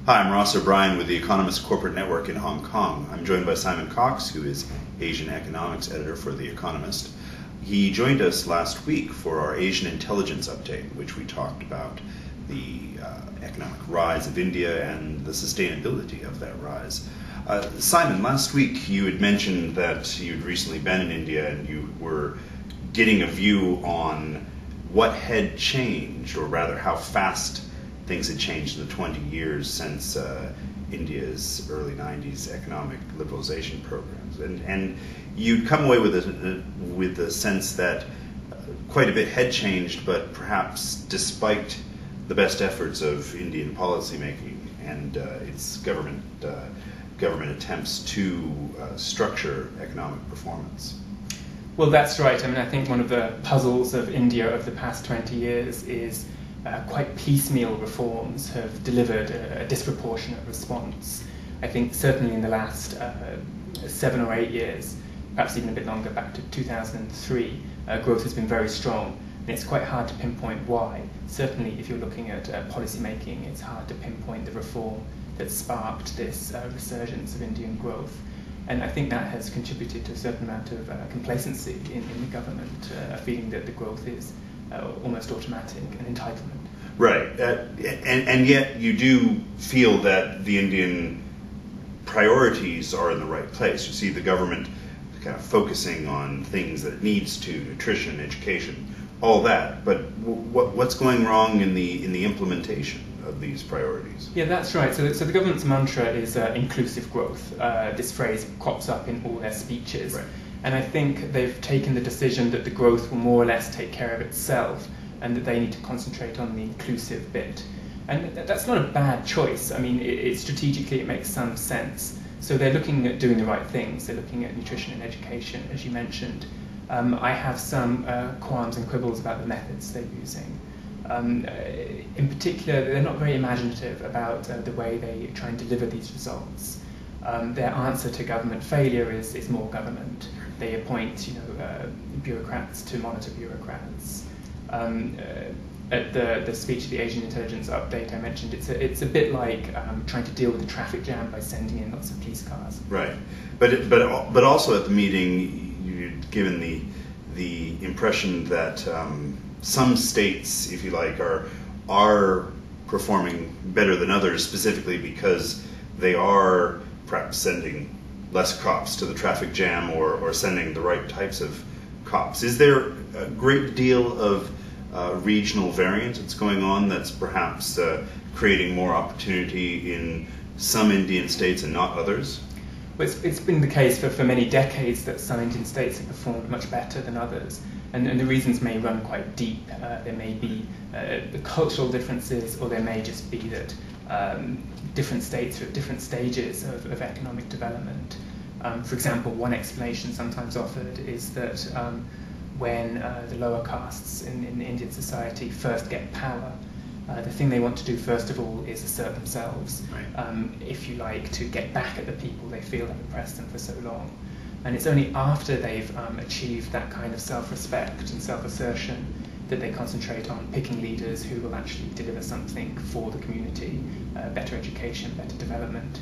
Hi, I'm Ross O'Brien with the Economist Corporate Network in Hong Kong. I'm joined by Simon Cox, who is Asian Economics Editor for The Economist. He joined us last week for our Asian Intelligence Update, in which we talked about the economic rise of India and the sustainability of that rise. Simon, last week you had mentioned that you'd recently been in India and you were getting a view on what had changed, or rather how fast things had changed in the 20 years since India's early 90s economic liberalization programs. And you'd come away with the sense that quite a bit had changed, but perhaps despite the best efforts of Indian policymaking and its government attempts to structure economic performance. Well, that's right. I mean, I think one of the puzzles of India of the past 20 years is quite piecemeal reforms have delivered a disproportionate response. I think certainly in the last 7 or 8 years, perhaps even a bit longer, back to 2003, growth has been very strong. And it's quite hard to pinpoint why. Certainly if you're looking at policy making, it's hard to pinpoint the reform that sparked this resurgence of Indian growth. And I think that has contributed to a certain amount of complacency in the government, a feeling that the growth is almost automatic, an entitlement. Right, and yet you do feel that the Indian priorities are in the right place. You see the government kind of focusing on things that it needs to, nutrition, education, all that. But what's going wrong in the implementation of these priorities? Yeah, that's right. So the government's mantra is inclusive growth. This phrase crops up in all their speeches. Right. And I think they've taken the decision that the growth will more or less take care of itself and that they need to concentrate on the inclusive bit. And that's not a bad choice. I mean, strategically it makes some sense. So they're looking at doing the right things. They're looking at nutrition and education, as you mentioned. I have some qualms and quibbles about the methods they're using. In particular, they're not very imaginative about the way they try and deliver these results. Their answer to government failure is more government. They appoint, bureaucrats to monitor bureaucrats. At the speech of the Asian Intelligence Update I mentioned, it's a bit like trying to deal with the traffic jam by sending in lots of police cars. Right, but also at the meeting you'd given the impression that some states, if you like, are performing better than others, specifically because they are perhaps sending less cops to the traffic jam or sending the right types of cops. Is there a great deal of regional variance that's going on that's perhaps creating more opportunity in some Indian states and not others? Well, it's been the case for many decades that some Indian states have performed much better than others. And the reasons may run quite deep. There may be the cultural differences, or there may just be that different states are at different stages of economic development. For example, one explanation sometimes offered is that when the lower castes in Indian society first get power, the thing they want to do first of all is assert themselves, right. If you like, to get back at the people they feel have oppressed them for so long. And it's only after they've achieved that kind of self-respect and self-assertion that they concentrate on picking leaders who will actually deliver something for the community, better education, better development.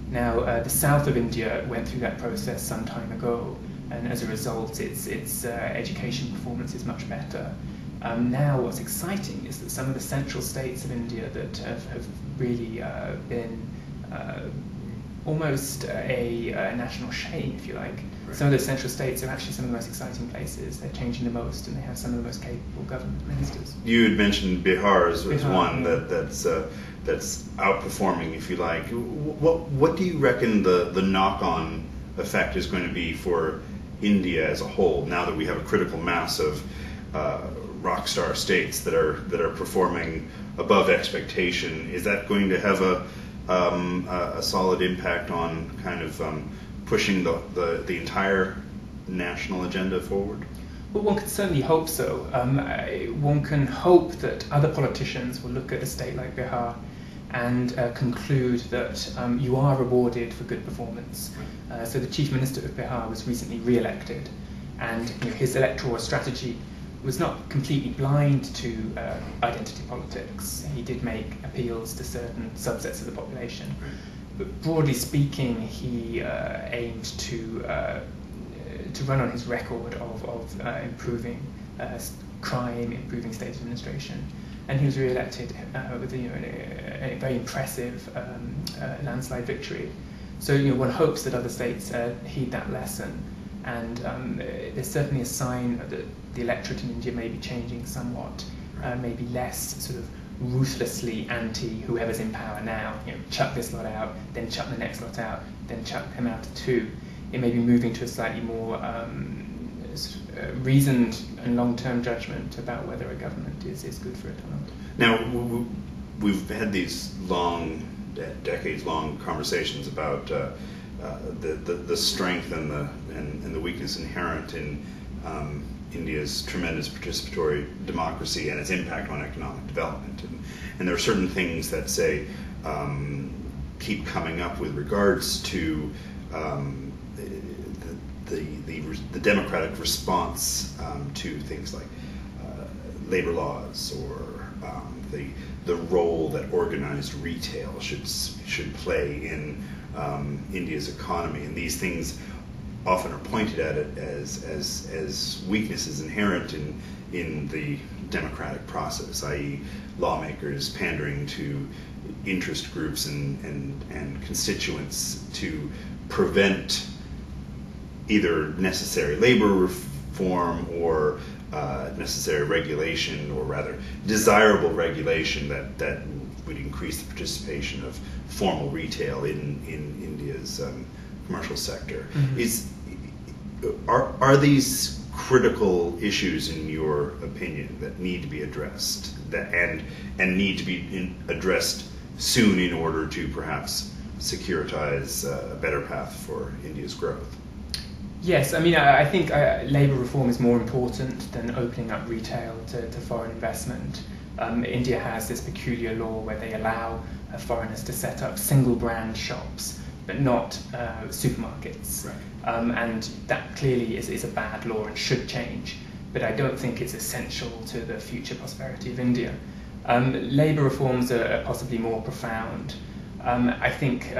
Now, the south of India went through that process some time ago, and as a result, its education performance is much better. Now, what's exciting is that some of the central states of India that have really been almost a national shame, if you like. Right. Some of those central states are actually some of the most exciting places. They're changing the most, and they have some of the most capable government ministers. You had mentioned Bihar as one that's outperforming, if you like. What do you reckon the knock-on effect is going to be for India as a whole, now that we have a critical mass of rock star states that are performing above expectation? Is that going to have a solid impact on kind of pushing the entire national agenda forward? Well, one can certainly hope so. One can hope that other politicians will look at a state like Bihar and conclude that you are rewarded for good performance. So the Chief Minister of Bihar was recently re-elected, and his electoral strategy was not completely blind to identity politics. He did make appeals to certain subsets of the population. But broadly speaking, he aimed to run on his record of improving crime, improving state administration. And he was re-elected with a very impressive landslide victory. So one hopes that other states heed that lesson. And there's certainly a sign that the electorate in India may be changing somewhat, maybe less sort of ruthlessly anti whoever's in power now. Chuck this lot out, then chuck the next lot out, then chuck them out too. It may be moving to a slightly more reasoned and long-term judgment about whether a government is good for it or not. Now, we've had these decades-long conversations about the strength and the weakness inherent in India's tremendous participatory democracy and its impact on economic development. And there are certain things that, say, keep coming up with regards to the democratic response to things like labor laws or the role that organized retail should play in India's economy. And these things often are pointed at it as weaknesses inherent in the democratic process, i.e. lawmakers pandering to interest groups and constituents to prevent either necessary labor reform or necessary regulation, or rather desirable regulation that would increase the participation of formal retail in India's commercial sector. Mm-hmm. Are these critical issues, in your opinion, that need to be addressed and need to be addressed soon in order to perhaps securitize a better path for India's growth? Yes, I mean, I think labour reform is more important than opening up retail to foreign investment. India has this peculiar law where they allow foreigners to set up single brand shops, but not supermarkets. Right. And that clearly is a bad law and should change, but I don't think it's essential to the future prosperity of India. Labour reforms are possibly more profound. I think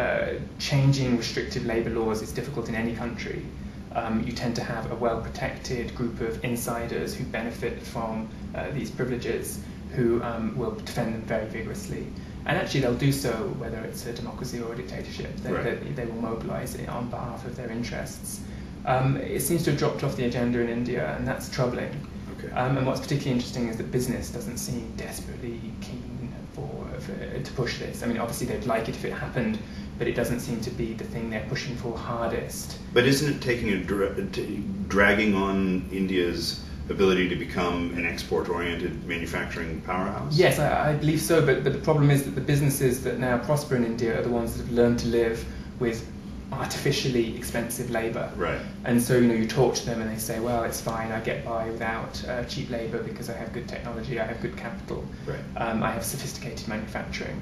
changing restrictive labour laws is difficult in any country. You tend to have a well-protected group of insiders who benefit from these privileges, who will defend them very vigorously. And actually they'll do so whether it's a democracy or a dictatorship. They will mobilise it on behalf of their interests. It seems to have dropped off the agenda in India, and that's troubling. Okay. And what's particularly interesting is that business doesn't seem desperately keen to push this. I mean, obviously they'd like it if it happened, but it doesn't seem to be the thing they're pushing for hardest. But isn't it taking dragging on India's ability to become an export-oriented manufacturing powerhouse? Yes, I believe so, but the problem is that the businesses that now prosper in India are the ones that have learned to live with artificially expensive labour. Right. And so, you talk to them and they say, well, it's fine, I get by without cheap labour because I have good technology, I have good capital, right. I have sophisticated manufacturing.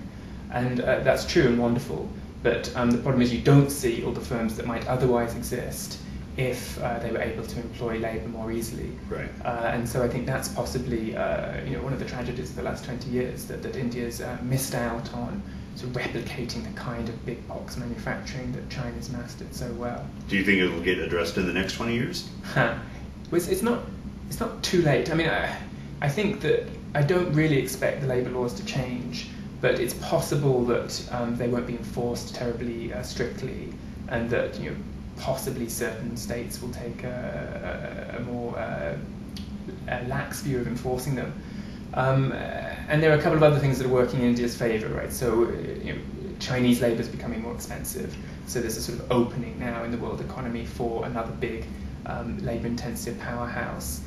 And that's true and wonderful, but the problem is you don't see all the firms that might otherwise exist if they were able to employ labour more easily. Right. And so I think that's possibly one of the tragedies of the last 20 years, that India's missed out on sort of replicating the kind of big box manufacturing that China's mastered so well. Do you think it'll get addressed in the next 20 years? It's not too late. I mean, I think that I don't really expect the labour laws to change, but it's possible that they won't be enforced terribly strictly, and that possibly certain states will take a more lax view of enforcing them. And there are a couple of other things that are working in India's favour, right? So Chinese labour is becoming more expensive, so there's a sort of opening now in the world economy for another big labour-intensive powerhouse.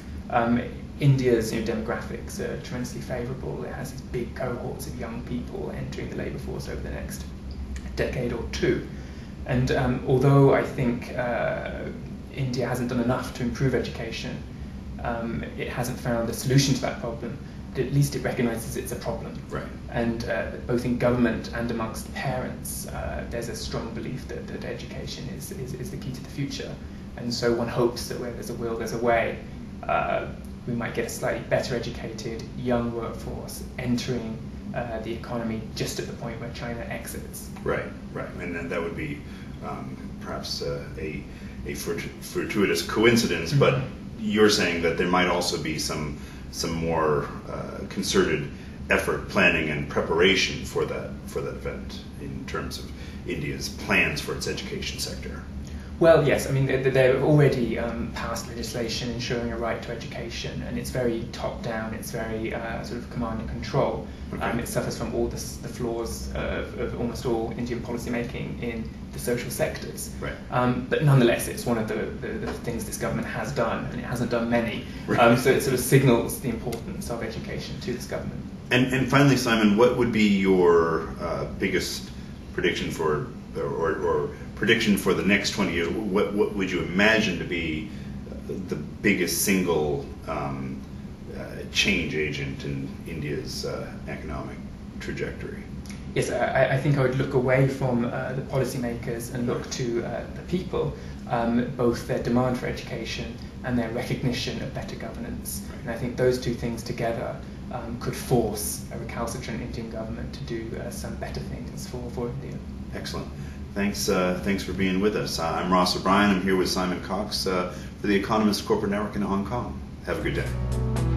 India's demographics are tremendously favourable. It has these big cohorts of young people entering the labour force over the next decade or two. And although I think India hasn't done enough to improve education, it hasn't found a solution to that problem, but at least it recognises it's a problem. Right. And both in government and amongst parents, there's a strong belief that education is the key to the future. And so one hopes that where there's a will, there's a way. we might get a slightly better educated young workforce entering the economy just at the point where China exits. Right, and then that would be perhaps a fortuitous coincidence, but you're saying that there might also be some more concerted effort, planning, and preparation for that event in terms of India's plans for its education sector. Well, yes. I mean, they've already passed legislation ensuring a right to education, and it's very top-down. It's very sort of command and control. Okay. It suffers from all the flaws of almost all Indian policymaking in the social sectors. Right. But nonetheless, it's one of the things this government has done, and it hasn't done many. Right. So it sort of signals the importance of education to this government. And finally, Simon, what would be your biggest prediction for, or prediction for the next 20 years? What would you imagine to be the biggest single change agent in India's economic trajectory? Yes, I think I would look away from the policymakers and look to the people, both their demand for education and their recognition of better governance. Right. And I think those two things together could force a recalcitrant Indian government to do some better things for India. Excellent. Thanks for being with us. I'm Ross O'Brien. I'm here with Simon Cox for the Economist Corporate Network in Hong Kong. Have a good day.